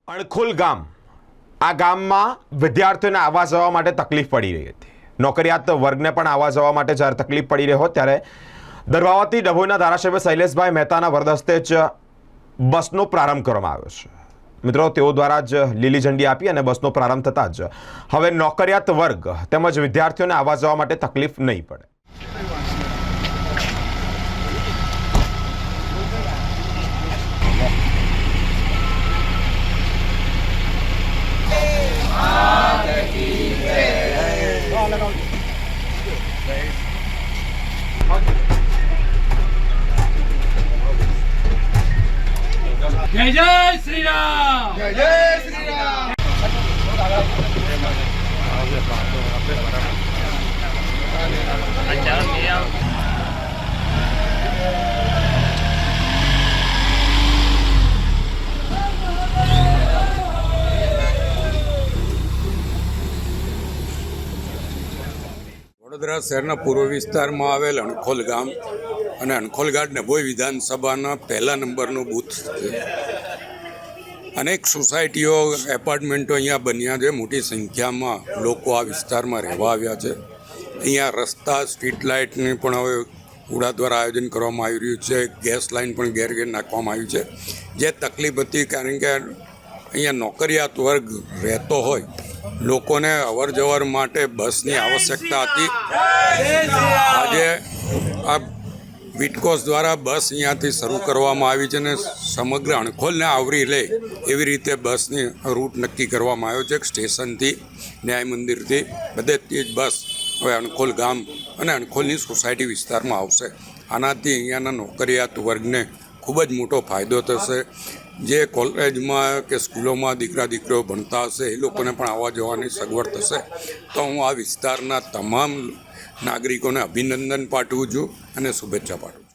અણખોલ ગામ આ ગામમાં વિદ્યાર્થીઓને આવવા જવા માટે તકલીફ પડી રહી હતી। નોકરિયાત વર્ગને પણ આવવા જવા માટે જ્યારે તકલીફ પડી રહી હોય ત્યારે દરબાવતી ડભોઈના ધારાસભ્ય શૈલેષભાઈ મહેતાના વરદસ્તે જ બસનો પ્રારંભ કરવામાં આવ્યો છે। મિત્રો, તેઓ દ્વારા જ લીલી ઝંડી આપી અને બસનો પ્રારંભ થતાં જ હવે નોકરિયાત વર્ગ તેમજ વિદ્યાર્થીઓને આવવા જવા માટે તકલીફ નહીં પડે। जय जय श्री राम, जय जय श्री राम। વડોદરા શહેરના પૂર્વ વિસ્તારમાં આવેલ અણખોલ ગામ અને અણખોલ ગામ ડભોઈ વિધાનસભાના પહેલા નંબરનું બૂથ છે। અનેક સોસાયટીઓ એપાર્ટમેન્ટો અહીંયા બન્યા છે। મોટી સંખ્યામાં લોકો આ વિસ્તારમાં રહેવા આવ્યા છે। અહીંયા રસ્તા, સ્ટ્રીટ લાઇટની પણ હવે ઉડા દ્વારા આયોજન કરવામાં આવી રહ્યું છે। ગેસ લાઇન પણ ઘેર ઘેર નાખવામાં આવી છે। જે તકલીફ હતી કારણ કે અહીંયા નોકરિયાત વર્ગ રહેતો હોય, લોકોને અવર જવર માટે બસની આવશ્યકતા હતી। આજે આ વિટકોસ દ્વારા બસ અહીંયાથી શરૂ કરવામાં આવી છે અને સમગ્ર અણખોલને આવરી લે એવી રીતે બસની રૂટ નક્કી કરવામાં આવ્યો છે। સ્ટેશનથી, ન્યાય મંદિરથી બધેથી જ બસ હવે અણખોલ ગામ અને અણખોલની સોસાયટી વિસ્તારમાં આવશે। આનાથી અહીંયાના નોકરિયાત વર્ગને ખૂબ જ મોટો ફાયદો થશે। જે કોલેજમાં કે સ્કૂલોમાં દીકરીઓ ભણતા હશે એ લોકોને પણ આવવા જવાની સગવડ થશે। તો હું આ વિસ્તારના તમામ નાગરિકોને અભિનંદન પાઠવું છું અને શુભેચ્છા પાઠવું છું।